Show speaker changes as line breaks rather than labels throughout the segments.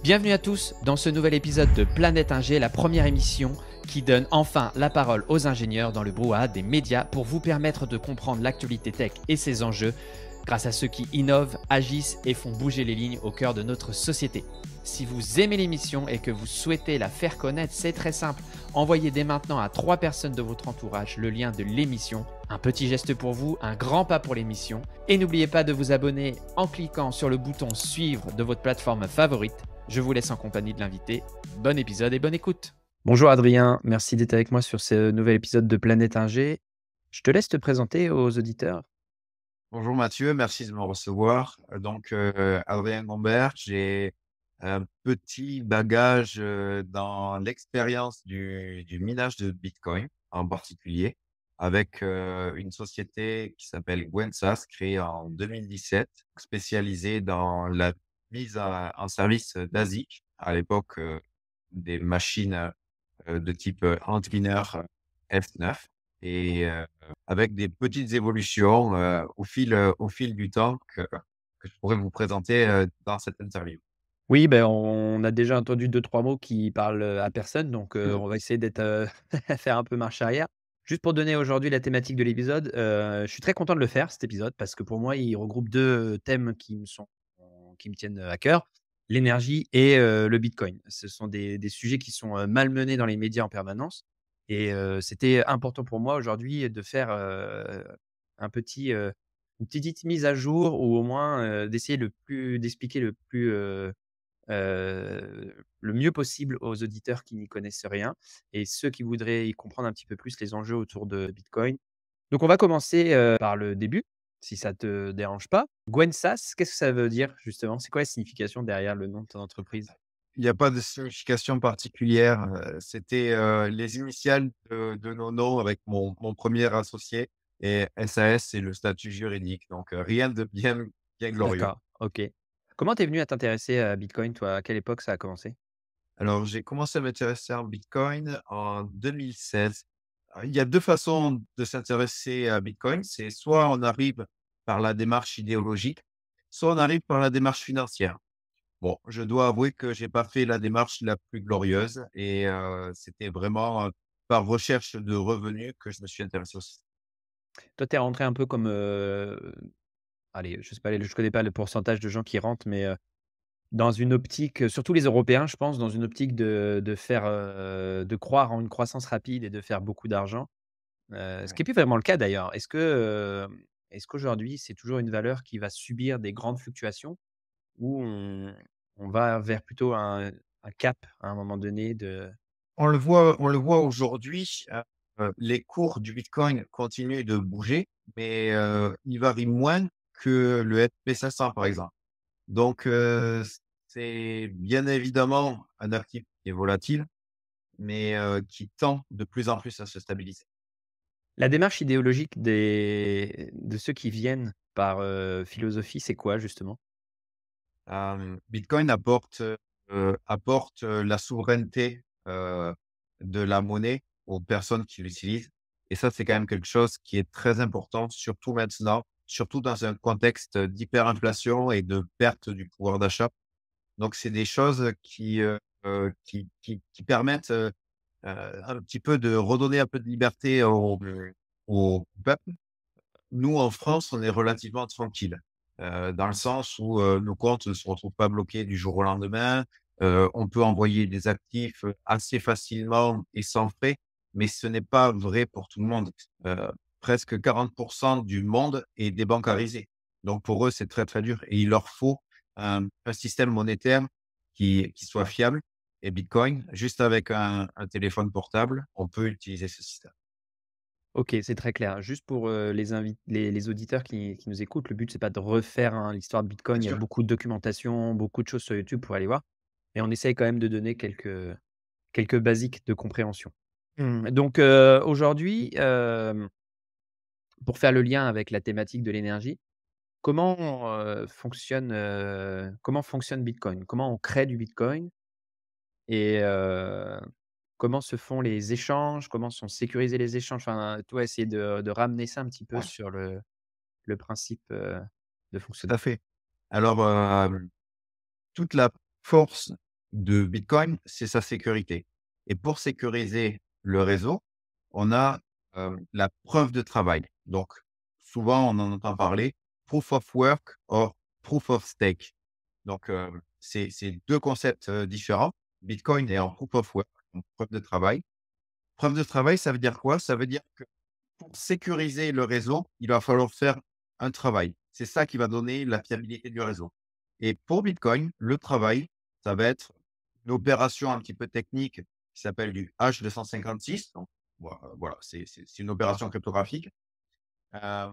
Bienvenue à tous dans ce nouvel épisode de Planète Ingé, la première émission qui donne enfin la parole aux ingénieurs dans le brouhaha des médias pour vous permettre de comprendre l'actualité tech et ses enjeux grâce à ceux qui innovent, agissent et font bouger les lignes au cœur de notre société. Si vous aimez l'émission et que vous souhaitez la faire connaître, c'est très simple. Envoyez dès maintenant à 3 personnes de votre entourage le lien de l'émission. Un petit geste pour vous, un grand pas pour l'émission. Et n'oubliez pas de vous abonner en cliquant sur le bouton suivre de votre plateforme favorite. Je vous laisse en compagnie de l'invité. Bon épisode et bonne écoute. Bonjour Adrien, merci d'être avec moi sur ce nouvel épisode de Planète Ingé. Je te laisse te présenter aux auditeurs.
Bonjour Mathieu, merci de me recevoir. Adrien Gombert, j'ai un petit bagage dans l'expérience du minage de Bitcoin en particulier, avec une société qui s'appelle Gwensas, créée en 2017, spécialisée dans la mise en service d'ASIC, à l'époque des machines de type Antwiner F9 et avec des petites évolutions au fil du temps que je pourrais vous présenter dans cette interview.
Oui, ben, on a déjà entendu deux trois mots qui parlent, à personne, donc
Mmh.
on va essayer d'être, faire un peu marche arrière. Juste pour donner aujourd'hui la thématique de l'épisode, je suis très content de le faire cet épisode parce que pour moi, il regroupe 2 thèmes qui me tiennent, à cœur, l'énergie et le bitcoin. Ce sont des sujets qui sont, malmenés dans les médias en permanence et c'était important pour moi aujourd'hui de faire, un petit, une petite mise à jour ou au moins, d'essayer d'expliquer le mieux possible aux auditeurs qui n'y connaissent rien et ceux qui voudraient y comprendre un petit peu plus les enjeux autour de Bitcoin. Donc on va commencer, par le début, si ça te dérange pas. Gwensas, qu'est-ce que ça veut dire justement? C'est quoi la signification derrière le nom de ton entreprise?
Il n'y a pas de signification particulière, c'était les initiales de nos noms avec mon 1er associé et SAS, c'est le statut juridique, donc rien de bien glorieux.
D'accord, OK. Comment tu es venu à t'intéresser à Bitcoin toi? À quelle époque ça a commencé?
Alors, j'ai commencé à m'intéresser en Bitcoin en 2016. Il y a 2 façons de s'intéresser à Bitcoin. C'est soit on arrive par la démarche idéologique, soit on arrive par la démarche financière. Bon, je dois avouer que j'ai pas fait la démarche la plus glorieuse et c'était vraiment, par recherche de revenus que je me suis intéressé au système.
Toi, tu es rentré un peu comme, allez, je sais pas, je connais pas le pourcentage de gens qui rentrent, mais dans une optique, surtout les Européens, je pense, dans une optique de faire, de croire en une croissance rapide et de faire beaucoup d'argent, ce qui est plus vraiment le cas d'ailleurs. Est-ce qu'aujourd'hui, c'est toujours une valeur qui va subir des grandes fluctuations ou on va vers plutôt un cap à un moment donné de
On le voit aujourd'hui, les cours du bitcoin continuent de bouger, mais ils varient moins que le SP500 par exemple. Donc c'est bien évidemment un actif qui est volatile, mais qui tend de plus en plus à se stabiliser.
la démarche idéologique de ceux qui viennent par, philosophie, c'est quoi justement?
Bitcoin apporte la souveraineté, de la monnaie aux personnes qui l'utilisent et ça, c'est quand même quelque chose qui est très important, surtout maintenant, surtout dans un contexte d'hyperinflation et de perte du pouvoir d'achat. Donc c'est des choses qui permettent, un petit peu de redonner un peu de liberté au peuple. Nous, en France, on est relativement tranquille, dans le sens où, nos comptes ne se retrouvent pas bloqués du jour au lendemain. On peut envoyer des actifs, assez facilement et sans frais, mais ce n'est pas vrai pour tout le monde. Presque 40 du monde est débancarisé. Donc pour eux, c'est très, très dur et il leur faut un système monétaire qui soit fiable et Bitcoin, juste avec un téléphone portable, on peut utiliser ce système.
OK, c'est très clair. Juste pour, les auditeurs qui nous écoutent, le but, c'est pas de refaire, hein, l'histoire de
Bien
Bitcoin. Il y a
sûr.
beaucoup de documentation, beaucoup de choses sur YouTube pour aller voir et on essaye quand même de donner quelques basiques de compréhension. Donc aujourd'hui, pour faire le lien avec la thématique de l'énergie, comment fonctionne Bitcoin? Comment on crée du Bitcoin et comment se font les échanges? Comment sont sécurisés les échanges? Enfin, toi, essayer de ramener ça un petit peu
Ouais,
sur le principe, de
tout à
fonctionnement.
fait. Alors, toute la force de Bitcoin, c'est sa sécurité. Et pour sécuriser le réseau, on a la preuve de travail. Donc, souvent, on en entend parler proof of work or proof of stake. Donc, c'est deux concepts différents. Bitcoin est en proof of work, donc preuve de travail. Preuve de travail, ça veut dire quoi? Ça veut dire que pour sécuriser le réseau, il va falloir faire un travail. C'est ça qui va donner la fiabilité du réseau. Et pour Bitcoin, le travail, ça va être une opération un petit peu technique qui s'appelle du H256. Donc, voilà, c'est une opération cryptographique. Euh,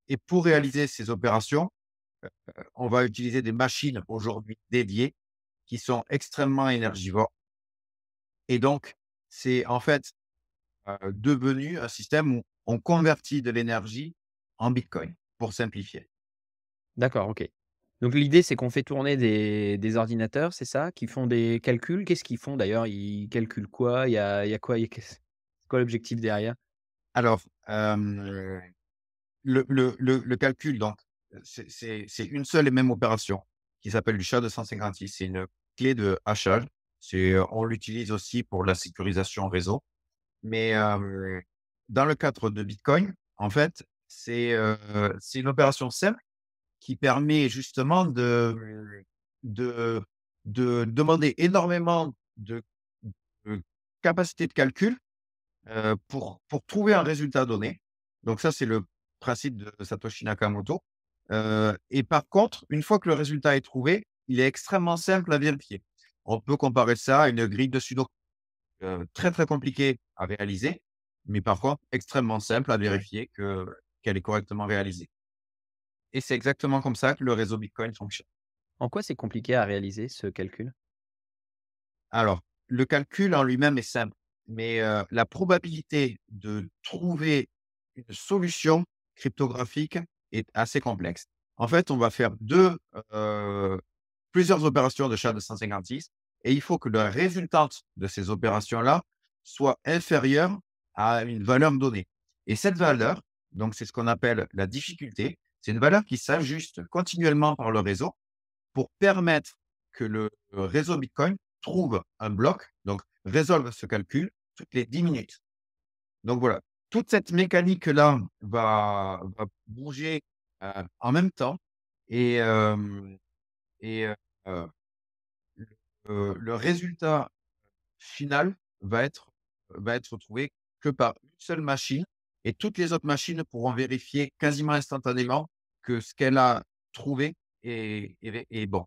et pour réaliser ces opérations, on va utiliser des machines aujourd'hui dédiées qui sont extrêmement énergivores. Et donc, c'est en fait devenu un système où on convertit de l'énergie en bitcoin, pour simplifier.
D'accord, OK. Donc l'idée, c'est qu'on fait tourner des ordinateurs, c'est ça? Qui font des calculs? Qu'est-ce qu'ils font d'ailleurs? Ils calculent quoi? Il y a quoi? C'est quoi l'objectif derrière?
Alors, le calcul, donc, c'est une seule et même opération qui s'appelle du SHA-256. C'est une clé de hachage. On l'utilise aussi pour la sécurisation réseau. Mais, dans le cadre de Bitcoin, en fait, c'est une opération simple qui permet justement de de demander énormément de capacité de calcul, pour trouver un résultat donné. Donc ça, c'est le principe de Satoshi Nakamoto. Et par contre, une fois que le résultat est trouvé, il est extrêmement simple à vérifier. On peut comparer ça à une grille de Sudoku, très, très compliquée à réaliser, mais par contre extrêmement simple à vérifier qu'elle est correctement réalisée. Et c'est exactement comme ça que le réseau Bitcoin fonctionne.
En quoi c'est compliqué à réaliser ce calcul?
Alors, le calcul en lui-même est simple, mais la probabilité de trouver une solution cryptographique est assez complexe. En fait, on va faire plusieurs opérations de SHA-256 et il faut que la résultante de ces opérations-là soit inférieure à une valeur donnée. Et cette valeur, donc c'est ce qu'on appelle la difficulté, c'est une valeur qui s'ajuste continuellement par le réseau pour permettre que le réseau Bitcoin trouve un bloc, donc résolve ce calcul toutes les 10 minutes. Donc voilà, toute cette mécanique-là va bouger en même temps et, et le résultat final va être trouvé que par une seule machine et toutes les autres machines pourront vérifier quasiment instantanément que ce qu'elle a trouvé est bon.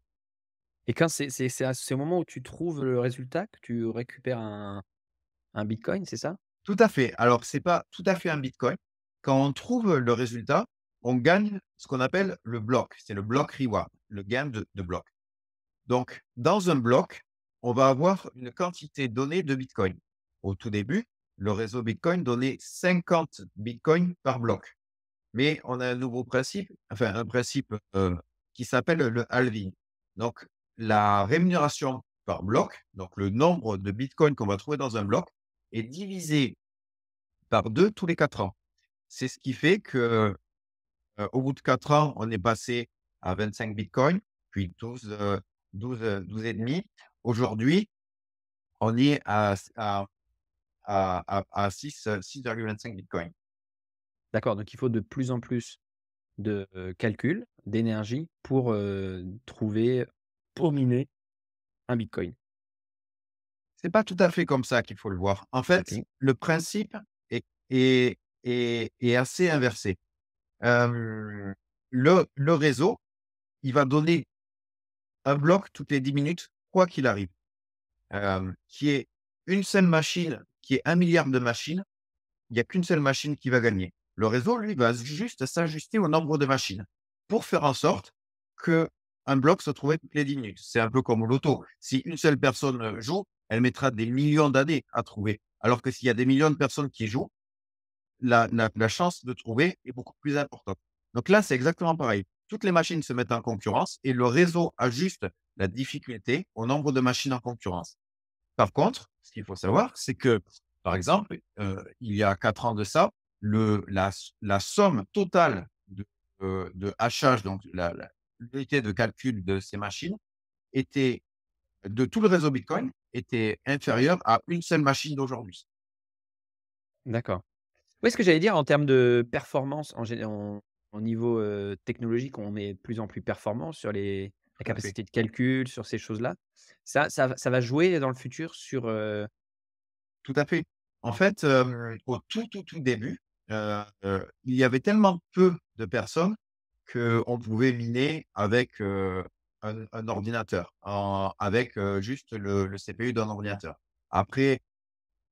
Et quand c'est à ce moment où tu trouves le résultat que tu récupères un bitcoin, c'est ça?
Tout à fait. Alors, c'est pas tout à fait un bitcoin. Quand on trouve le résultat, on gagne ce qu'on appelle le bloc. C'est le bloc reward, le gain de bloc. Donc, dans un bloc, on va avoir une quantité donnée de bitcoin. Au tout début, le réseau Bitcoin donnait 50 bitcoins par bloc. Mais on a un nouveau principe, enfin un principe qui s'appelle le halving. Donc, la rémunération par bloc, donc le nombre de bitcoins qu'on va trouver dans un bloc, est divisé par 2 tous les 4 ans. C'est ce qui fait que, au bout de 4 ans, on est passé à 25 bitcoins, puis 12 et demi. Aujourd'hui, on est à 6,25 bitcoins.
D'accord, donc il faut de plus en plus de, calculs, d'énergie pour, trouver pour miner un bitcoin.
C'est pas tout à fait comme ça qu'il faut le voir. En fait,
OK.
le principe est assez inversé. Hem, le réseau, il va donner un bloc toutes les 10 minutes, quoi qu'il arrive. Qui est une seule machine, qui est 1 milliard de machines, il y a qu'une seule machine qui va gagner. Le réseau, lui, va juste s'ajuster au nombre de machines pour faire en sorte qu'un bloc soit trouvé toutes les 10 minutes. C'est un peu comme au loto. Si une seule personne joue, elle mettra des millions d'années à trouver. Alors que s'il y a des millions de personnes qui jouent, la chance de trouver est beaucoup plus importante. Donc là, c'est exactement pareil. Toutes les machines se mettent en concurrence et le réseau ajuste la difficulté au nombre de machines en concurrence. Par contre, ce qu'il faut savoir, c'est que, par exemple, il y a 4 ans de ça, la somme totale de hachage, donc l'unité de calcul de ces machines était de tout le réseau Bitcoin était inférieur à une seule machine d'aujourd'hui.
D'accord. Oui, ce que j'allais dire en termes de performance en gé en au niveau, technologique, on est de plus en plus performant sur la
Tout à fait.
capacité de calcul, sur ces choses-là. Ça va jouer dans le futur sur,
Tout à fait. En fait, au tout début, il y avait tellement peu de personnes qu'on pouvait miner avec, un ordinateur, avec, juste le CPU d'un ordinateur. Après,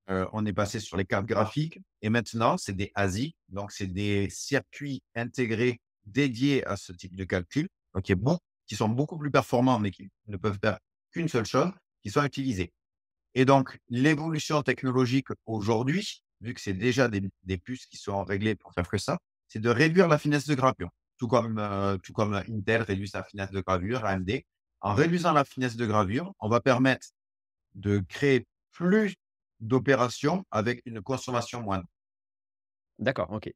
on est passé sur les cartes graphiques et maintenant, c'est des ASIC, donc c'est des circuits intégrés dédiés à ce type de calcul, donc qui sont beaucoup plus performants, mais qui ne peuvent faire qu'une seule chose, qui sont utilisés. Et donc, l'évolution technologique aujourd'hui, vu que c'est déjà des puces qui sont réglées pour faire que ça, c'est de réduire la finesse de gravure. Tout comme Intel réduit sa finesse de gravure, AMD. En réduisant la finesse de gravure, on va permettre de créer plus d'opérations avec une consommation moindre.
d'accord, OK.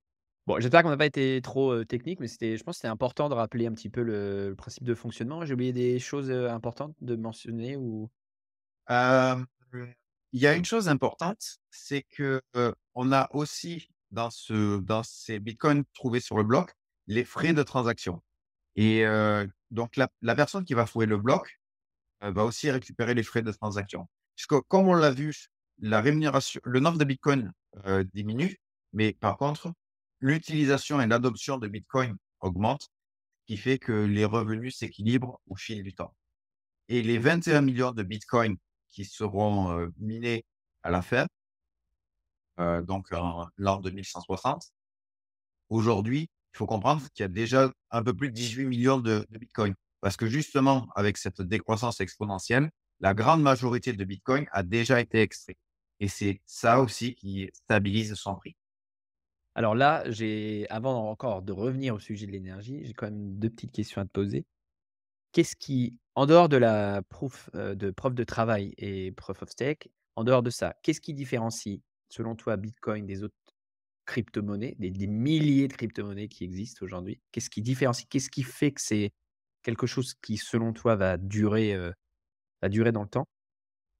Bon, j'espère qu'on n'a pas été trop, technique, mais je pense que c'était important de rappeler un petit peu le principe de fonctionnement. J'ai oublié des choses, importantes de mentionner ou
Hem, il y a une chose importante, c'est que, on a aussi dans ces bitcoins trouvés sur le bloc, les frais de transaction. Et donc la personne qui va fouiller le bloc, va aussi récupérer les frais de transaction. Puisque comme on l'a vu, le nombre de bitcoins, diminue, mais par contre, l'utilisation et l'adoption de bitcoin augmente, ce qui fait que les revenus s'équilibrent au fil du temps. Et les 21 millions de bitcoins qui seront, minés à la fin, donc en l'an 2160, aujourd'hui, il faut comprendre qu'il y a déjà un peu plus de 18 millions de bitcoins. Parce que justement, avec cette décroissance exponentielle, la grande majorité de bitcoin a déjà été extrait. Et c'est ça aussi qui stabilise son prix.
alors là, avant encore de revenir au sujet de l'énergie, j'ai quand même 2 petites questions à te poser. Qu'est-ce qui en dehors de la preuve de travail et proof of stake, en dehors de ça, qu'est-ce qui différencie, selon toi, Bitcoin des autres cryptomonnaies, des milliers de cryptomonnaies qui existent aujourd'hui? Qu'est-ce qui différencie? Qu'est-ce qui fait que c'est quelque chose qui, selon toi, va durer dans le temps?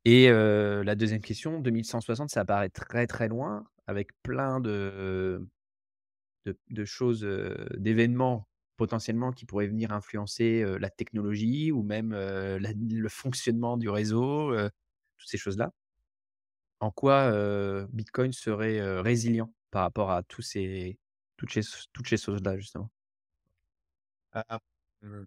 Et la deuxième question, 2160, ça paraît très, très loin avec plein de choses, d'événements potentiellement qui pourraient venir influencer, la technologie ou même, le fonctionnement du réseau, toutes ces choses-là. En quoi, Bitcoin serait, résilient par rapport à toutes ces choses-là justement?
Ah, mmh,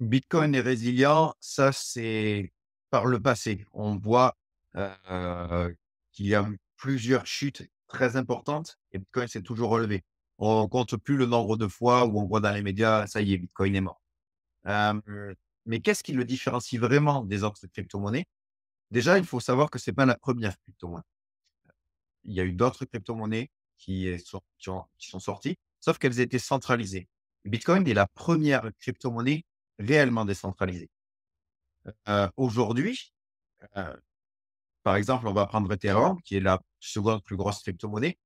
Bitcoin est résilient, ça c'est par le passé. On voit, qu'il y a eu plusieurs chutes très importantes et Bitcoin s'est toujours relevé. On compte plus le nombre de fois où on voit dans les médias: «Ça y est, Bitcoin est mort». Hem, mais qu'est-ce qui le différencie vraiment des autres cryptomonnaies? Déjà, il faut savoir que c'est pas la première crypto-monnaie. Il y a eu d'autres crypto-monnaies qui sont sorties, sauf qu'elles étaient centralisées. Bitcoin est la première crypto-monnaie réellement décentralisée. Aujourd'hui, heu, par exemple, on va prendre Ethereum, qui est la seconde plus grosse crypto-monnaie.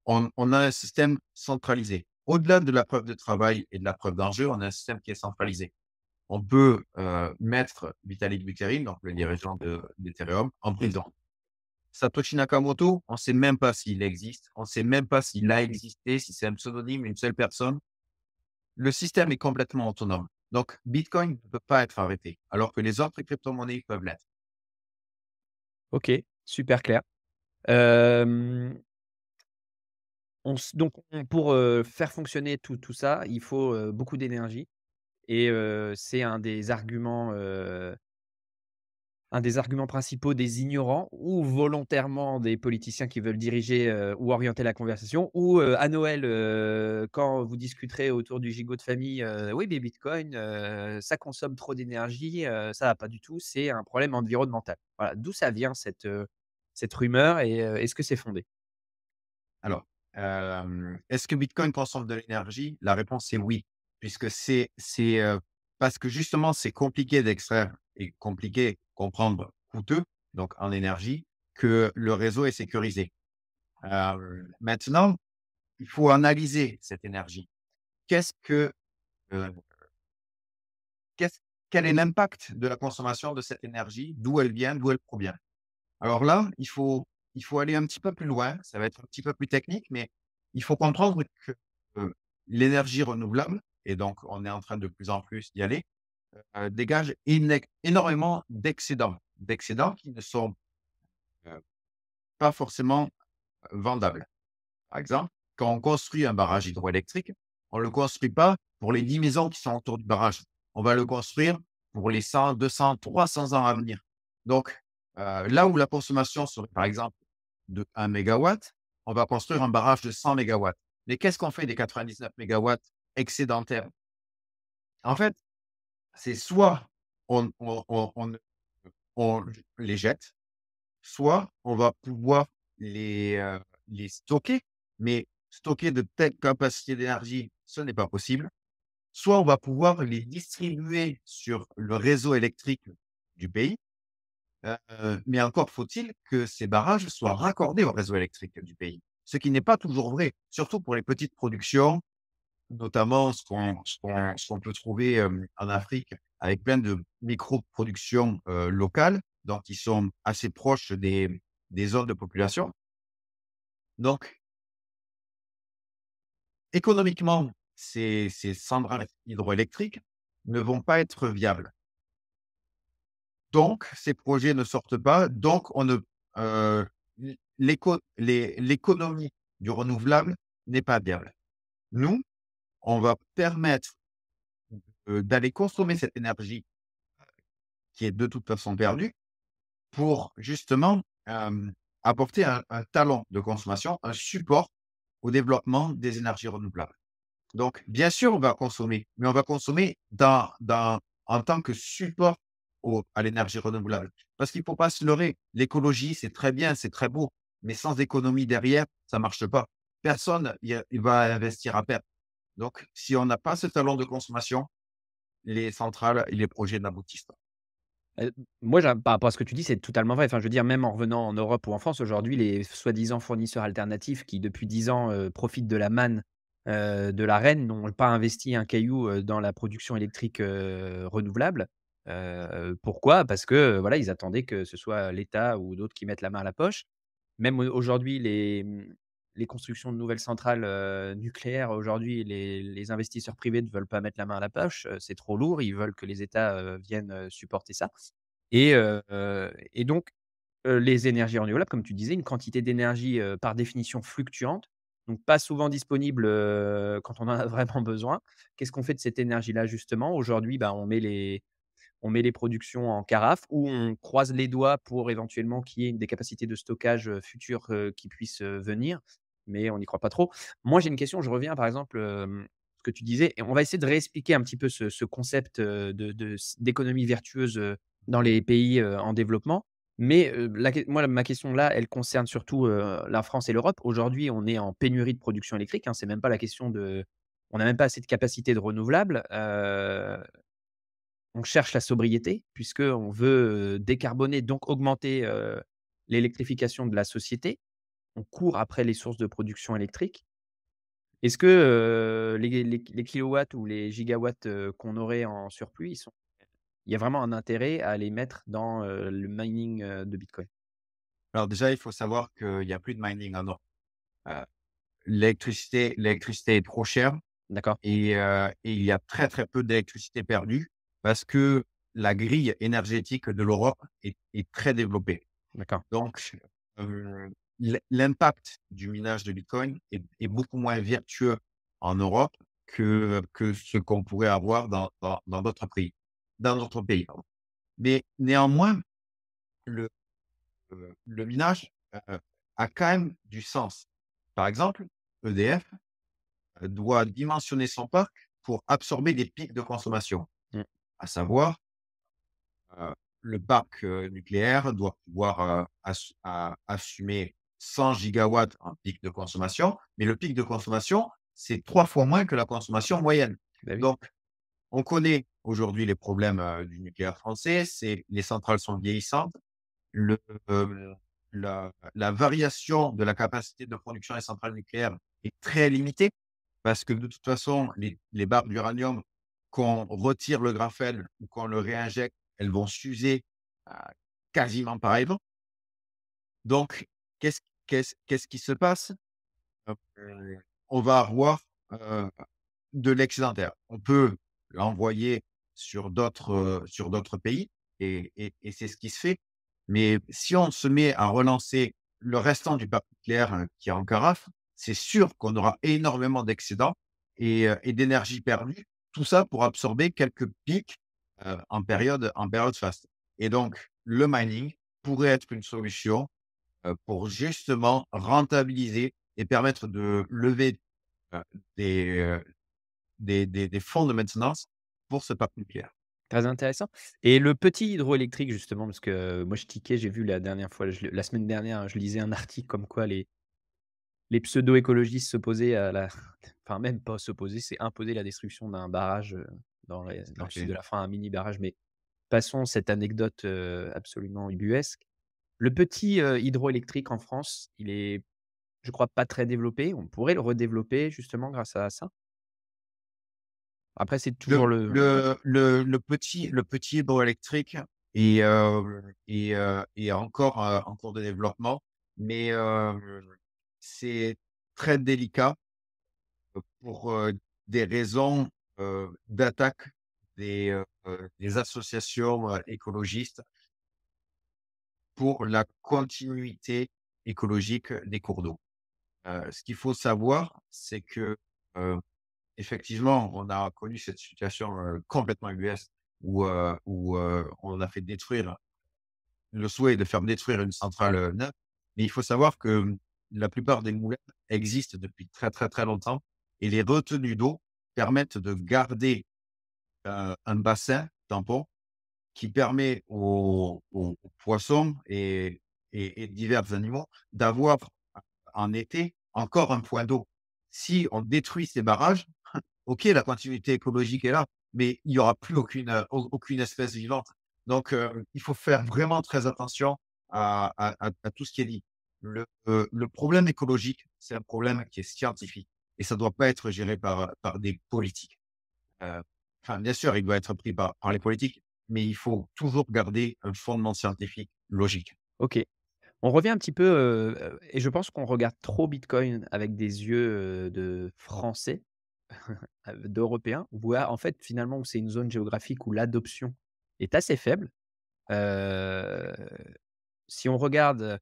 On a un système centralisé. Au-delà de la preuve de travail et de la preuve d'enjeu, on a un système qui est centralisé. On peut, mettre Vitalik Buterin, donc le dirigeant d'Ethereum, en prison. Satoshi Nakamoto, on ne sait même pas s'il existe, on ne sait même pas s'il a existé, si c'est un pseudonyme, une seule personne. Le système est complètement autonome. Donc Bitcoin ne peut pas être arrêté, alors que les autres crypto-monnaies peuvent l'être.
OK, super clair. Hem, on s donc on pour, faire fonctionner tout ça, il faut, beaucoup d'énergie et c'est un des arguments principaux des ignorants ou volontairement des politiciens qui veulent diriger, ou orienter la conversation ou, à Noël, quand vous discuterez autour du gigot de famille, «Oui, mais Bitcoin, ça consomme trop d'énergie, ça va pas du tout, c'est un problème environnemental». Voilà, d'où ça vient cette rumeur et est-ce que c'est fondé?
Alors, est-ce que Bitcoin consomme de l'énergie? La réponse est oui, puisque parce que justement c'est compliqué d'extraire et compliqué, comprendre, coûteux, donc en énergie, que le réseau est sécurisé. Maintenant, il faut analyser cette énergie. Qu'est-ce que, heu, qu'est-ce quel est l'impact de la consommation de cette énergie? D'où elle vient? D'où elle provient? Alors là, il faut aller un petit peu plus loin, ça va être un petit peu plus technique, mais il faut comprendre que, l'énergie renouvelable et donc on est en train de plus en plus d'y aller, dégage énormément d'excédents qui ne sont, heu, pas forcément vendables. Par exemple, quand on construit un barrage hydroélectrique, on ne le construit pas pour les 10 maisons qui sont autour du barrage. On va le construire pour les 100, 200, 300 ans à venir. Donc, là où la consommation serait, par exemple, de 1 mégawatt, on va construire un barrage de 100 mégawatts. Mais qu'est-ce qu'on fait des 99 mégawatts excédentaires? En fait, c'est soit on les jette, soit on va pouvoir les stocker, mais stocker de telles capacités d'énergie, ce n'est pas possible. Soit on va pouvoir les distribuer sur le réseau électrique du pays, mais encore faut-il que ces barrages soient raccordés au réseau électrique du pays. Ce qui n'est pas toujours vrai, surtout pour les petites productions, notamment ce qu'on peut trouver, en Afrique avec plein de micro-productions, locales, donc qui sont assez proches des zones de population. Donc économiquement, ces centrales hydroélectriques ne vont pas être viables. Donc ces projets ne sortent pas, donc on ne l'économie du renouvelable n'est pas viable. Nous, on va permettre, d'aller consommer cette énergie qui est de toute façon perdue pour justement, apporter un talon de consommation, un support au développement des énergies renouvelables. Donc, bien sûr, on va consommer, mais on va consommer en tant que support à l'énergie renouvelable. Parce qu'il ne faut pas se leurrer, l'écologie, c'est très bien, c'est très beau, mais sans économie derrière, ça ne marche pas. Personne il va investir à perte. Donc, si on n'a pas ce talent de consommation, les centrales et les projets n'aboutissent pas.
Moi, par rapport à ce que tu dis, c'est totalement vrai. Enfin, je veux dire, même en revenant en Europe ou en France, aujourd'hui, les soi-disant fournisseurs alternatifs qui, depuis 10 ans, profitent de la manne, de la reine, n'ont pas investi un caillou, dans la production électrique, renouvelable. Pourquoi? Parce que, voilà, ils attendaient que ce soit l'État ou d'autres qui mettent la main à la poche. Même aujourd'hui, les constructions de nouvelles centrales, nucléaires, aujourd'hui, les investisseurs privés ne veulent pas mettre la main à la poche, c'est trop lourd. Ils veulent que les États, viennent, supporter ça et donc les énergies renouvelables, comme tu disais, une quantité d'énergie, par définition fluctuante, donc pas souvent disponible, quand on en a vraiment besoin. Qu'est-ce qu'on fait de cette énergie-là, justement? Aujourd'hui, bah, on met les productions en carafe ou on croise les doigts pour éventuellement qu'il y ait des capacités de stockage, futures, qui puissent, venir, mais on n'y croit pas trop. Moi, j'ai une question, je reviens par exemple, ce que tu disais et on va essayer de réexpliquer un petit peu ce concept, d'économie vertueuse, dans les pays, en développement. Mais, ma question là, elle concerne surtout, la France et l'Europe. Aujourd'hui, on est en pénurie de production électrique, hein, c'est même pas la question de on n'a même pas assez de capacité de renouvelables, on cherche la sobriété puisqu'on veut, décarboner donc augmenter, l'électrification de la société. On court après les sources de production électrique. Est-ce que, les kilowatts ou les gigawatts, qu'on aurait en surplus, il y a vraiment un intérêt à les mettre dans, le mining, de bitcoin?
Alors déjà, il faut savoir qu'il y a plus de mining en Europe. Heu, l'électricité est trop chère
D'accord,
et il y a très, très peu d'électricité perdue parce que la grille énergétique de l'Europe est très développée.
d'accord.
Donc, l'impact du minage de bitcoin est beaucoup moins vertueux en Europe que ce qu'on pourrait avoir dans d'autres pays, pardon. Mais néanmoins, le le minage, a quand même du sens. Par exemple, EDF, doit dimensionner son parc pour absorber des pics de consommation.
Mmh.
À savoir, heu, le parc, nucléaire doit pouvoir, assumer 100 gigawatts en pic de consommation, mais le pic de consommation, c'est 3 fois moins que la consommation moyenne.
Bah, oui.
Donc on connaît aujourd'hui les problèmes, du nucléaire français, c'est les centrales sont vieillissantes, le, hem, la variation de la capacité de production des centrales nucléaires est très limitée parce que de toute façon, les barres d'uranium qu'on retire le graphène ou qu'on le réinjecte, elles vont s'user, heu, quasiment pareillement. Donc qu'est-ce qu'est-ce qui se passe? On va avoir, heu, de l'excédentaire. On peut l'envoyer sur d'autres pays et c'est ce qui se fait. Mais si on se met à relancer le restant du parc nucléaire, qui est en carafe, c'est sûr qu'on aura énormément d'excédents et d'énergie perdue. Tout ça pour absorber quelques pics, en période faste et donc le mining pourrait être une solution, pour justement rentabiliser et permettre de lever, heu, des, heu, des fonds de maintenance pour ce parc nucléaire.
Très intéressant et le petit hydroélectrique justement, parce que moi je tiquais, j'ai vu la dernière fois, la semaine dernière, je lisais un article comme quoi les pseudo-écologistes s'opposaient à la enfin même pas s'opposer, c'est imposer la destruction d'un barrage,
Tout
dans
à
le sud
fait.
de la France, un mini barrage, mais passons cette anecdote, absolument ubuesque. Le petit, hydroélectrique en France, il est, je crois, pas très développé. On pourrait le redévelopper justement grâce à ça. Après c'est toujours
Le petit hydroélectrique est encore, en cours de développement, mais c'est très délicat, pour, des raisons, d'attaque des associations, écologistes pour la continuité écologique des cours d'eau. Ce qu'il faut savoir, c'est que, heu, effectivement, on a connu cette situation, complètement ubuesque où on a fait détruire le souhait de faire détruire une centrale, neuve. Mais il faut savoir que, la plupart des moulins existent depuis très, très, très longtemps et les retenues d'eau permettent de garder, un bassin tampon qui permet aux poissons et divers animaux d'avoir en été encore un point d'eau. Si on détruit ces barrages, OK, la continuité écologique est là, mais il y aura plus aucune espèce vivante. Donc, il faut faire vraiment très attention à tout ce qui est dit. Le problème écologique, c'est un problème qui est scientifique et ça doit pas être géré par des politiques. Heu, enfin, bien sûr, il doit être pris par les politiques, mais il faut toujours garder un fondement scientifique logique.
OK. On revient un petit peu, et je pense qu'on regarde trop Bitcoin avec des yeux, de Français, d'Européens, voire en fait, finalement, où c'est une zone géographique où l'adoption est assez faible. Heu, Si on regarde,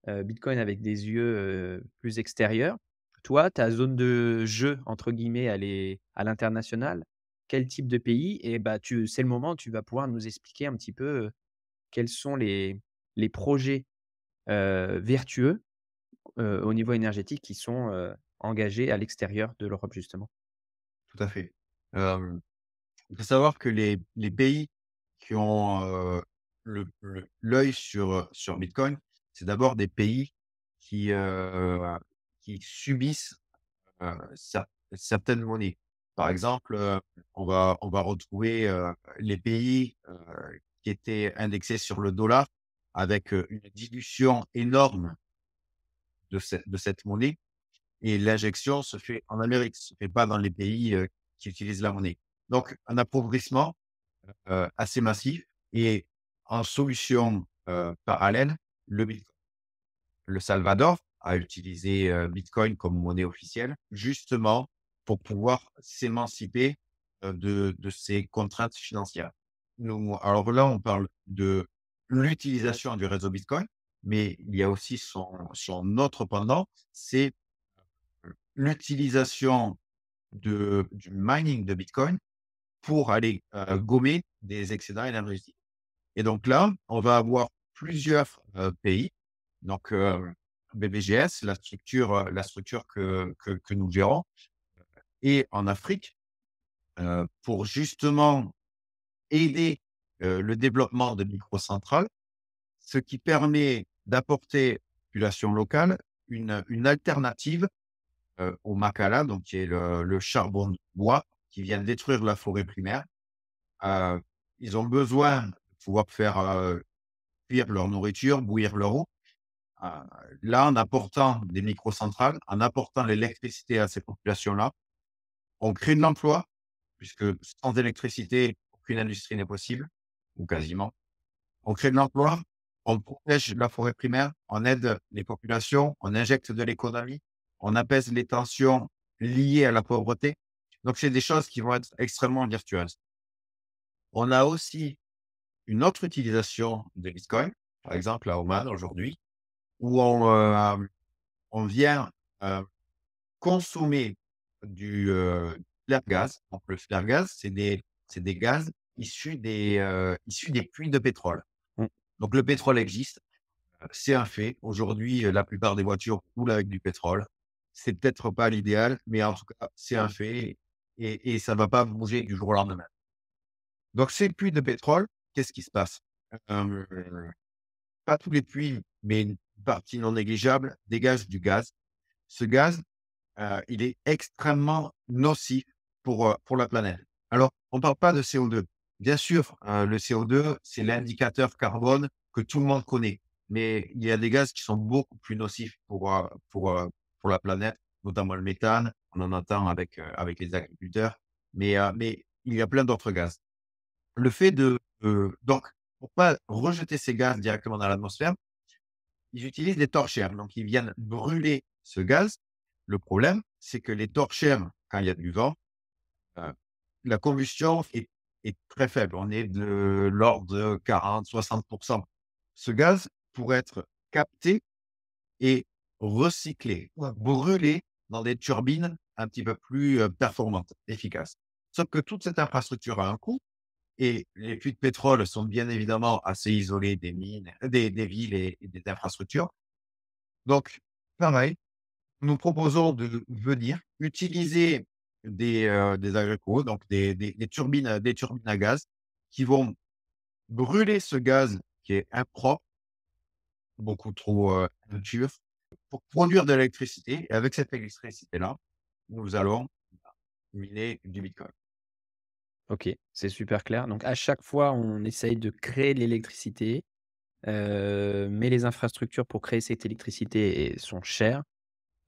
Bitcoin avec des yeux, plus extérieurs, toi, ta zone de «jeu» entre guillemets, elle est à l'international. Quel type de pays? Et bah, c'est le moment où tu vas pouvoir nous expliquer un petit peu, quels sont les projets, vertueux, au niveau énergétique qui sont, engagés à l'extérieur de l'Europe justement.
Tout à fait. Il faut savoir que les pays qui ont, l'œil sur Bitcoin, c'est d'abord des pays qui, qui subissent, certaines monnaies. Par exemple, on va retrouver, les pays, qui étaient indexés sur le dollar avec, une dilution énorme de cette monnaie et l'injection se fait en Amérique, se fait pas dans les pays, qui utilisent la monnaie. Donc un appauvrissement, assez massif et en solution, parallèle, le Bitcoin. Le Salvador a utilisé, Bitcoin comme monnaie officielle, justement pour pouvoir s'émanciper, de ces contraintes financières. Nous alors là, on parle de l'utilisation du réseau Bitcoin, mais il y a aussi son autre pendant, c'est l'utilisation du mining de Bitcoin pour aller, gommer des excédents énergétiques. Et donc là, on va avoir plusieurs, pays, donc BBGS, la structure que nous gérons et en Afrique, pour justement aider, le développement de microcentrales, ce qui permet d'apporter aux populations locales une alternative, au Makala, donc qui est le charbon de bois qui vient détruire la forêt primaire. Heu, Ils ont besoin de pouvoir faire, cuire leur nourriture, bouillir leur eau. Heu, Là, en apportant des microcentrales, en apportant l'électricité à ces populations-là, on crée de l'emploi puisque sans électricité, aucune industrie n'est possible, ou quasiment. On crée de l'emploi, on protège la forêt primaire, on aide les populations, on injecte de l'économie, on apaise les tensions liées à la pauvreté. Donc, c'est des choses qui vont être extrêmement vertueuses. On a aussi une autre utilisation de Bitcoin, par exemple à Oman aujourd'hui, où on vient consommer du flare gaz. Donc, le flare gaz, c'est des gaz issus des puits de pétrole.
Mmh.
Donc, le pétrole existe. C'est un fait. Aujourd'hui, la plupart des voitures roulent avec du pétrole. C'est peut-être pas l'idéal, mais en tout cas, c'est un fait et ça va pas bouger du jour au lendemain. Donc ces puits de pétrole, qu'est-ce qui se passe? Hem, Pas tous les puits, mais une partie non négligeable dégagent du gaz. Ce gaz, il est extrêmement nocif pour la planète. Alors, on ne parle pas de CO2. Bien sûr, le CO2, c'est l'indicateur carbone que tout le monde connaît, mais il y a des gaz qui sont beaucoup plus nocifs pour la planète, notamment le méthane. On en entend avec les agriculteurs, mais il y a plein d'autres gaz. Le fait donc pour pas rejeter ces gaz directement dans l'atmosphère, ils utilisent des torchères, donc ils viennent brûler ce gaz. Le problème, c'est que les torchères, quand il y a du vent, heu, la combustion est très faible. On est de l'ordre de 40-60. Ce gaz pourrait être capté et recyclé, brûlé dans des turbines un petit peu plus, performantes, efficaces. Sauf que toute cette infrastructure a un coût et les puits de pétrole sont bien évidemment assez isolés des mines, des villes et des infrastructures. Donc, pareil, nous proposons de venir utiliser des agricoles, donc des turbines à gaz qui vont brûler ce gaz qui est impropre, beaucoup trop, impur, pour produire de l'électricité et avec cette électricité-là, nous allons miner du bitcoin.
OK, c'est super clair. Donc à chaque fois, on essaye de créer de l'électricité, mais les infrastructures pour créer cette électricité sont chères.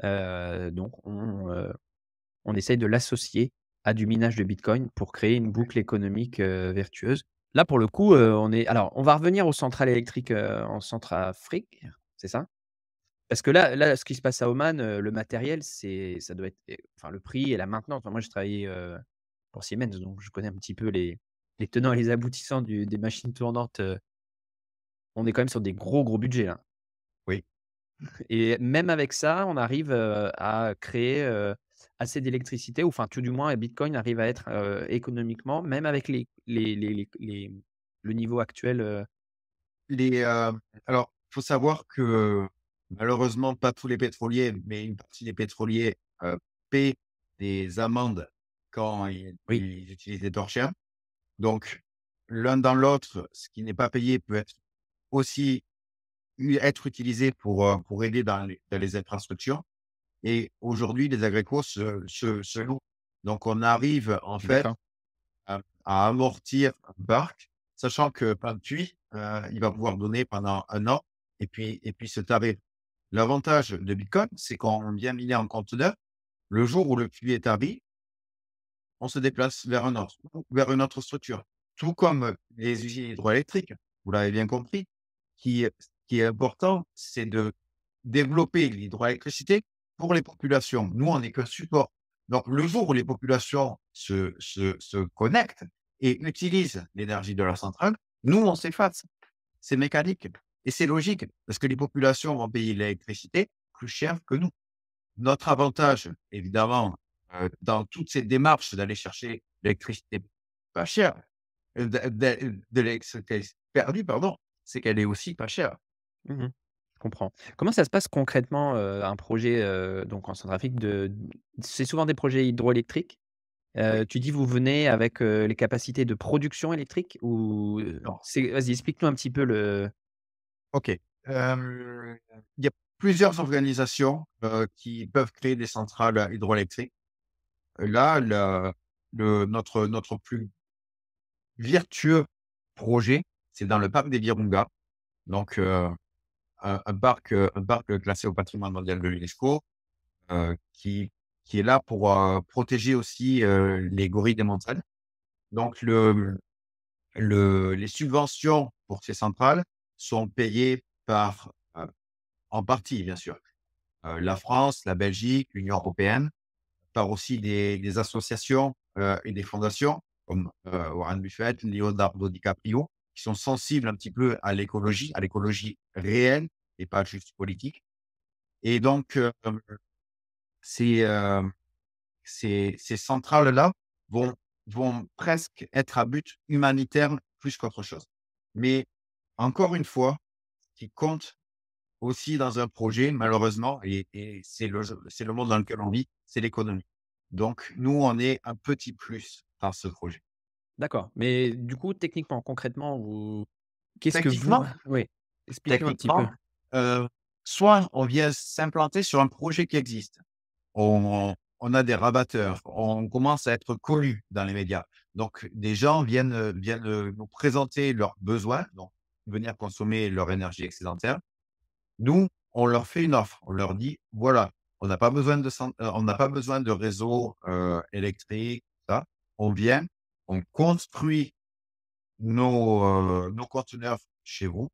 Donc on essaye de l'associer à du minage de bitcoin pour créer une boucle économique, vertueuse. Là, pour le coup, on va revenir aux centrales électriques, en Centrafrique, c'est ça? Parce que là, ce qui se passe à Oman, le matériel, ça doit être enfin, le prix et la maintenance. Enfin, moi, j'ai travaillé, pour Siemens, donc je connais un petit peu les tenants et les aboutissants des machines tournantes, on est quand même sur des gros, gros budgets, là.
Oui.
Et même avec ça, on arrive, à créer, assez d'électricité ou enfin, tout du moins, Bitcoin arrive à être, économiquement, même avec le niveau actuel,
Les, alors, faut savoir que malheureusement, pas tous les pétroliers, mais une partie des pétroliers, paient des amendes quand
oui,
ils utilisent des torchères. Donc, l'un dans l'autre, ce qui n'est pas payé peut être aussi être utilisé pour aider dans les infrastructures. Et aujourd'hui, les agricos se louent. Donc, on arrive en fait
d'accord.
à amortir un parc, sachant que Pintui, il va pouvoir donner pendant 1 an et puis se tarir. L'avantage de Bitcoin, c'est qu'on vient miner en conteneur. Le jour où le puits est tabi, on se déplace vers une autre structure. Tout comme les usines hydroélectriques, vous l'avez bien compris. Ce qui est important, c'est de développer l'hydroélectricité pour les populations. Nous, on n'est que support. Donc, le jour où les populations se connectent et utilisent l'énergie de la centrale, nous, on s'efface. C'est mécanique et c'est logique parce que les populations vont payer l'électricité plus cher que nous. Notre avantage, évidemment, dans toutes ces démarches d'aller chercher l'électricité pas chère, de l'électricité perdue, pardon, c'est qu'elle est aussi pas chère.
Mmh. Je comprends. Comment ça se passe concrètement, un projet, donc en Centrafrique c'est souvent des projets hydroélectriques?
Oui.
Tu dis vous venez avec, les capacités de production électrique ou,
Non.
vas-y explique-nous un petit peu le
OK. Il y a plusieurs organisations, qui peuvent créer des centrales hydroélectriques. Là, notre plus vertueux projet, c'est dans le parc des Virunga, donc un parc classé au patrimoine mondial de l'UNESCO, qui qui est là pour protéger aussi les gorilles des montagnes. Donc, les subventions pour ces centrales sont payées par, en partie, bien sûr, la France, la Belgique, l'Union européenne, par aussi des associations et des fondations comme Warren Buffett, Leonardo DiCaprio, qui sont sensibles un petit peu à l'écologie réelle et pas juste politique. Et donc, ces, euh, ces centrales-là vont, vont presque être à but humanitaire plus qu'autre chose. Mais encore une fois, ce qui compte aussi dans un projet, malheureusement, et c'est le monde dans lequel on vit, c'est l'économie. Donc, nous, on est un petit plus dans ce projet.
D'accord. Mais du coup, techniquement, concrètement, qu'est-ce que vous
Techniquement,
oui, explique-nous un petit peu.
techniquement, euh, soit on vient s'implanter sur un projet qui existe. On a des rabatteurs, on commence à être connus dans les médias. Donc, des gens viennent nous présenter leurs besoins, donc venir consommer leur énergie excédentaire. Nous, on leur fait une offre. On leur dit: «Voilà, on n'a pas besoin de réseau, électrique, ça. On vient, on construit nos conteneurs chez vous.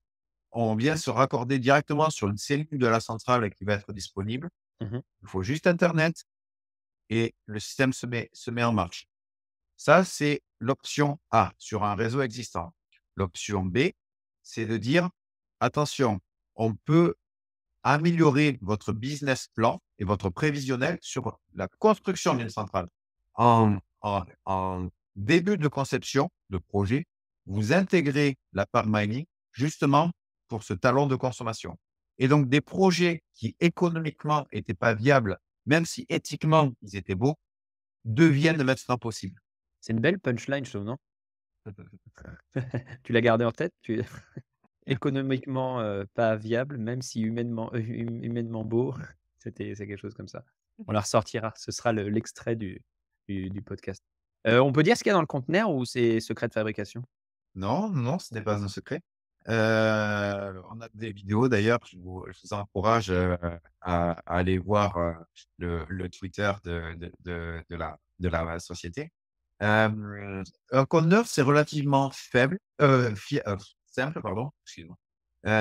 On vient se raccorder directement sur une cellule de la centrale qui va être disponible.
Mmh.
Il faut juste internet et le système se met en marche». Ça, c'est l'option A sur un réseau existant. L'option B, c'est de dire: «Attention, on peut améliorer votre business plan et votre prévisionnel sur la construction d'une centrale. En début de conception de projet, vous intégrez la part mining justement pour ce talon de consommation. Et donc, des projets qui économiquement n'étaient pas viables, même si éthiquement ils étaient beaux, deviennent maintenant possibles.
C'est une belle punchline, je trouve, non? Tu l'as gardée en tête? Économiquement, pas viable, même si humainement beau. C'est quelque chose comme ça. On la ressortira, ce sera l'extrait du podcast. On peut dire ce qu'il y a dans le conteneur ou c'est secret de fabrication?
Non, non, ce n'est pas un secret. On a des vidéos d'ailleurs, je vous encourage, à aller voir, le Twitter de la société. Un conteneur, c'est relativement faible, simple, pardon, excuse-moi.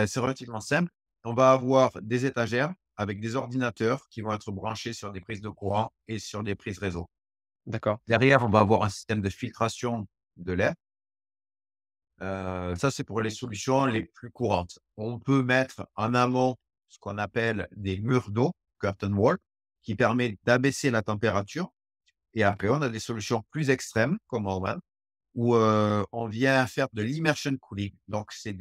C'est relativement simple. On va avoir des étagères avec des ordinateurs qui vont être branchés sur des prises de courant et sur des prises réseau.
D'accord.
Derrière, on va avoir un système de filtration de l'air. Ça, c'est pour les solutions les plus courantes. On peut mettre en amont ce qu'on appelle des murs d'eau, curtain wall, qui permet d'abaisser la température. Et après, on a des solutions plus extrêmes, comme Orban, où on vient faire de l'immersion cooling. Donc, c'est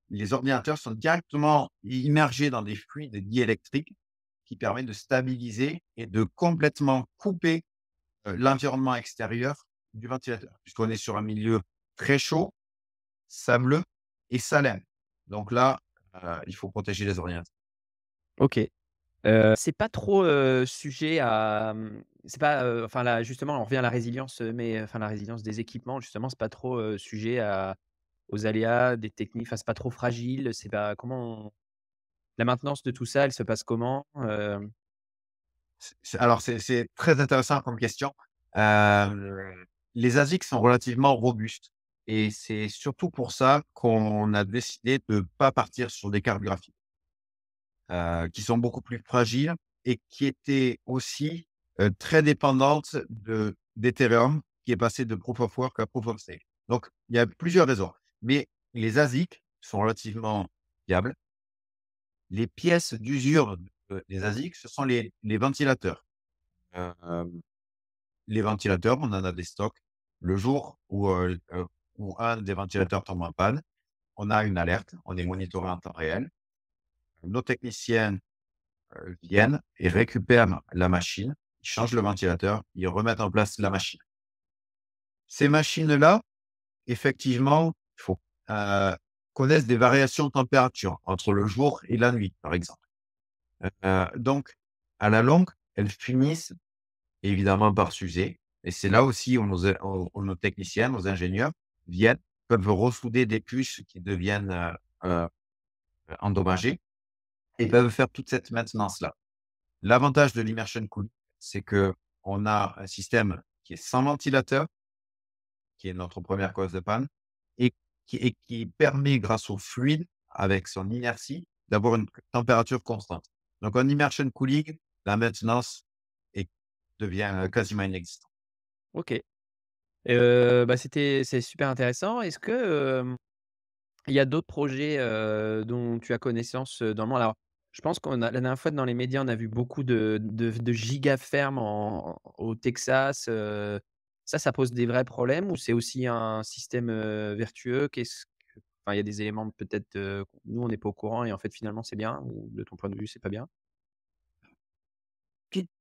les ordinateurs sont directement immergés dans des fluides diélectriques qui permettent de stabiliser et de complètement couper l'environnement extérieur du ventilateur, puisqu'on est sur un milieu très chaud, sableux et salin. Donc là, il faut protéger les ordinateurs.
OK. C'est pas trop, sujet à, c'est pas, enfin là, justement, on revient à la résilience, mais enfin la résilience des équipements justement, c'est pas trop, sujet aux aléas des techniques, enfin c'est pas trop fragile, c'est pas la maintenance de tout ça, elle se passe comment?
C'est très intéressant comme question. Les ASIC sont relativement robustes et c'est surtout pour ça qu'on a décidé de ne pas partir sur des cartes graphiques, qui sont beaucoup plus fragiles et qui étaient aussi, très dépendantes d'Ethereum, qui est passé de Proof of Work à Proof of Stake. Donc il y a plusieurs raisons, mais les ASIC sont relativement fiables. Les pièces d'usure des ASIC, ce sont les ventilateurs. Hem, les ventilateurs, on en a des stocks. Le jour où un des ventilateurs tombe en panne, on a une alerte, on est monitoré en temps réel. Nos techniciens viennent et récupèrent la machine, ils changent le ventilateur, ils remettent en place la machine. Ces machines-là, effectivement, il faut, heu, connaissent des variations de température entre le jour et la nuit, par exemple. Donc à la longue, elles finissent évidemment par s'user et c'est là aussi où nos techniciens, nos ingénieurs viennent, peuvent ressouder des puces qui deviennent, endommagées et peuvent faire toute cette maintenance-là. L'avantage de l'immersion cooling, c'est que on a un système qui est sans ventilateur, qui est notre première cause de panne, et qui permet, grâce au fluide, avec son inertie, d'avoir une température constante. Donc en immersion cooling, la maintenance est devient, quasiment inexistante.
OK. Bah, c'est super intéressant. Est-ce que, il y a d'autres projets, dont tu as connaissance, dans le monde? Alors, je pense qu'on a la dernière fois dans les médias, on a vu beaucoup de giga-fermes au Texas, ça pose des vrais problèmes ou c'est aussi un système, vertueux? Enfin, il y a des éléments peut-être, nous on n'est pas au courant et en fait finalement c'est bien ou de ton point de vue c'est pas bien?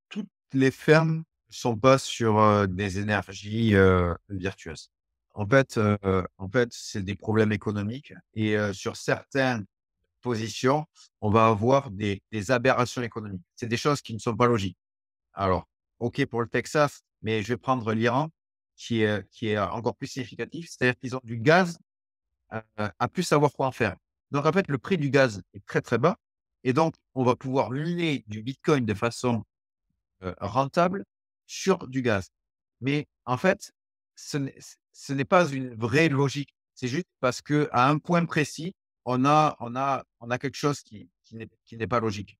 Toutes les fermes sont pas sur, des énergies, vertueuses. En fait, c'est des problèmes économiques et sur certaines positions, on va avoir des aberrations économiques. C'est des choses qui ne sont pas logiques. Alors, OK pour le Texas, mais je vais prendre l'Iran qui est encore plus significatif. C'est-à-dire qu'ils ont du gaz, à plus savoir quoi en faire. Donc en fait, le prix du gaz est très, très bas et donc on va pouvoir miner du bitcoin de façon rentable sur du gaz. Mais en fait, ce n'est pas une vraie logique. C'est juste parce qu'à un point précis, on a quelque chose qui n'est pas logique.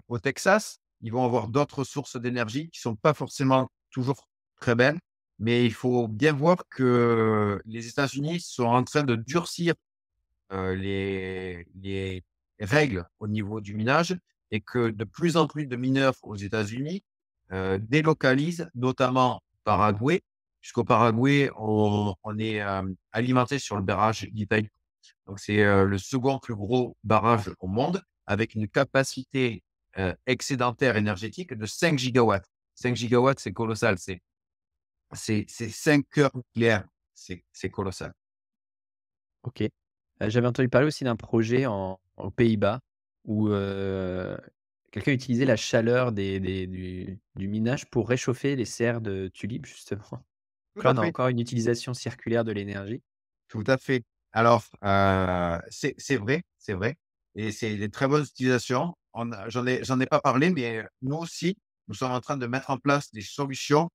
Au Texas, ils vont avoir d'autres sources d'énergie qui sont pas forcément toujours très belles, mais il faut bien voir que les États-Unis sont en train de durcir les règles au niveau du minage et que de plus en plus de mineurs aux États-Unis, délocalisent, notamment Paraguay, puisqu'au Paraguay, on est, alimenté sur le barrage d'Itaï. Donc c'est, le second plus gros barrage au monde avec une capacité, excédentaire énergétique de 5 gigawatts. 5 gigawatts, c'est colossal, c'est 5 heures nucléaires, c'est colossal.
OK. J'avais entendu parler aussi d'un projet aux Pays-Bas où, quelqu'un utilisait la chaleur du minage pour réchauffer les serres de tulipes justement.
Tout
Donc là,
à
on a
fait.
encore une utilisation circulaire de l'énergie.
Tout à fait. Alors, c'est vrai, c'est vrai et c'est des très bonnes utilisations. J'en ai pas parlé, mais nous aussi, nous sommes en train de mettre en place des solutions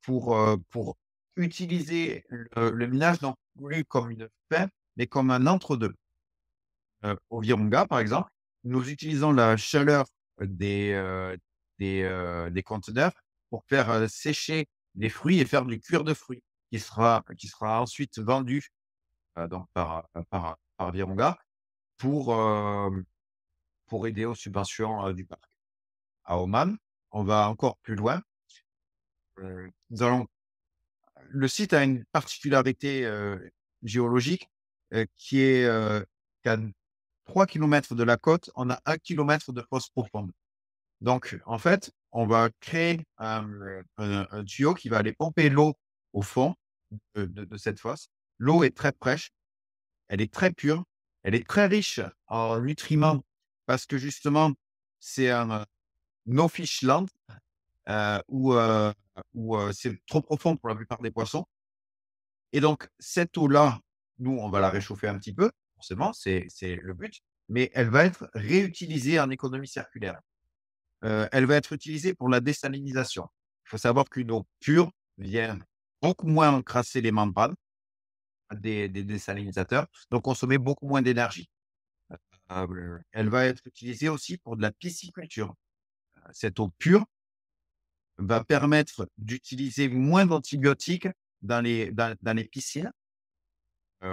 pour utiliser le minage non plus comme une fin, mais comme un entre-deux. Au Virunga, par exemple, nous utilisons la chaleur des, des conteneurs pour faire, sécher les fruits et faire du cuir de fruits qui sera ensuite vendu donc par Virunga pour, pour aider aux subventions, du parc. À Oman, on va encore plus loin. Nous allons Le site a une particularité, géologique, qui est, qu'à 3 kilomètres de la côte, on a 1 kilomètre de fosse profonde. Donc en fait, on va créer un tuyau qui va aller pomper l'eau au fond de cette fosse. L'eau est très fraîche. Elle est très pure, elle est très riche en nutriments parce que justement, c'est un no-fish land, où, c'est trop profond pour la plupart des poissons et donc cette eau-là, nous, on va la réchauffer un petit peu, forcément, c'est le but, mais elle va être réutilisée en économie circulaire. Elle va être utilisée pour la désalinisation. Il faut savoir qu'une eau pure vient beaucoup moins encrasser les membranes des désalinisateurs, donc consommer beaucoup moins d'énergie. Elle va être utilisée aussi pour de la pisciculture. Cette eau pure va permettre d'utiliser moins d'antibiotiques dans les piscines.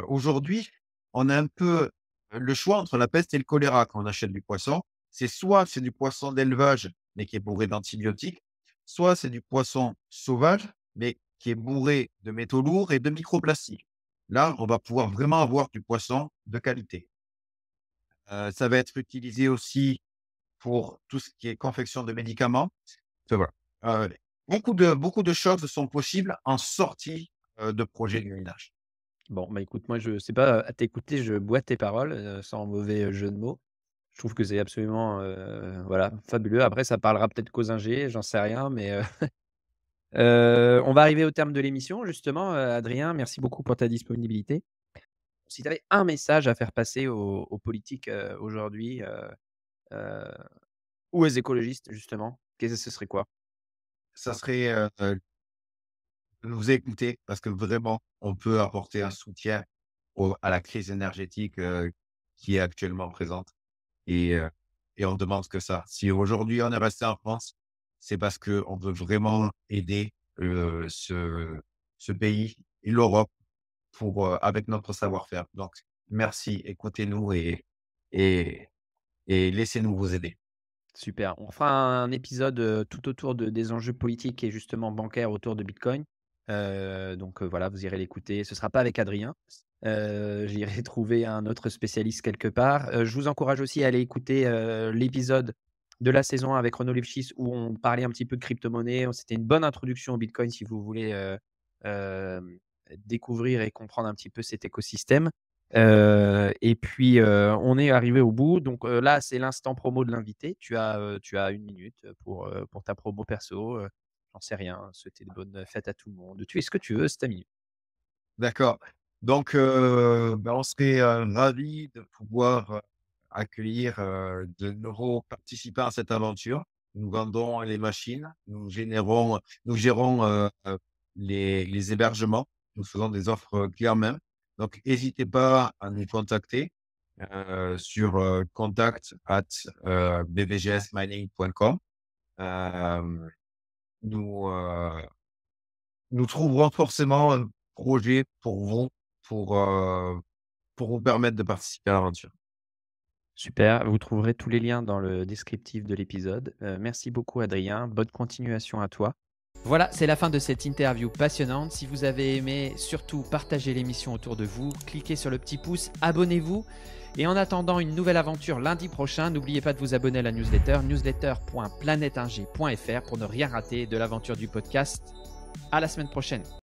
Aujourd'hui, on a un peu le choix entre la peste et le choléra quand on achète du poisson. C'est du poisson d'élevage, mais qui est bourré d'antibiotiques, soit c'est du poisson sauvage, mais qui est bourré de métaux lourds et de microplastiques. Là, on va pouvoir vraiment avoir du poisson de qualité. Ça va être utilisé aussi pour tout ce qui est confection de médicaments. Voilà. Heu, beaucoup de choses sont possibles en sortie, de projets de ménage.
Bon, bah, écoute, moi je sais pas, à t'écouter, je bois tes paroles, sans mauvais, jeu de mots. Je trouve que c'est absolument, voilà, fabuleux. Après ça parlera peut-être qu'aux ingés, j'en sais rien, mais, on va arriver au terme de l'émission justement, Adrien, merci beaucoup pour ta disponibilité. Si tu avais un message à faire passer aux politiques, aujourd'hui, heu, ou aux écologistes justement, ce serait quoi?
Ça serait, de nous écouter parce que vraiment, on peut apporter un soutien à la crise énergétique, qui est actuellement présente et heu et on demande que ça. Si aujourd'hui on est resté en France, c'est parce qu'on veut vraiment aider, ce pays et l'Europe avec notre savoir-faire. Donc merci, écoutez-nous et laissez-nous vous aider.
Super. On fera un épisode, tout autour des enjeux politiques et justement bancaires autour de Bitcoin. Donc, voilà, vous irez l'écouter. Ce sera pas avec Adrien. J'irai trouver un autre spécialiste quelque part. Je vous encourage aussi à aller écouter, l'épisode de la saison 1 avec Renaud Lifshitz où on parlait un petit peu de crypto-monnaie. C'était une bonne introduction au Bitcoin si vous voulez, hem, découvrir et comprendre un petit peu cet écosystème. Et puis, on est arrivé au bout. Donc, là, c'est l'instant promo de l'invité. Tu as 1 minute, pour ta promo perso, j'en sais rien, souhaiter de bonnes fêtes à tout le monde. Tu fais ce que tu veux, c'est ta minute.
D'accord. Donc, on serait, ravis de pouvoir, accueillir, de nouveaux participants à cette aventure. Nous vendons les machines, nous gérons, les hébergements. Nous faisons des offres, clés en main. Donc hésitez pas à nous contacter, sur, contact@bbgsmining.com. Hem, nous, nous trouverons forcément un projet pour vous, pour, heu, pour vous permettre de participer à l'aventure.
Super, vous trouverez tous les liens dans le descriptif de l'épisode. Merci beaucoup Adrien, bonne continuation à toi. Voilà, c'est la fin de cette interview passionnante. Si vous avez aimé, surtout partagez l'émission autour de vous, cliquez sur le petit pouce, abonnez-vous. Et en attendant une nouvelle aventure lundi prochain, n'oubliez pas de vous abonner à la newsletter, newsletter.planeteng.fr pour ne rien rater de l'aventure du podcast. À la semaine prochaine.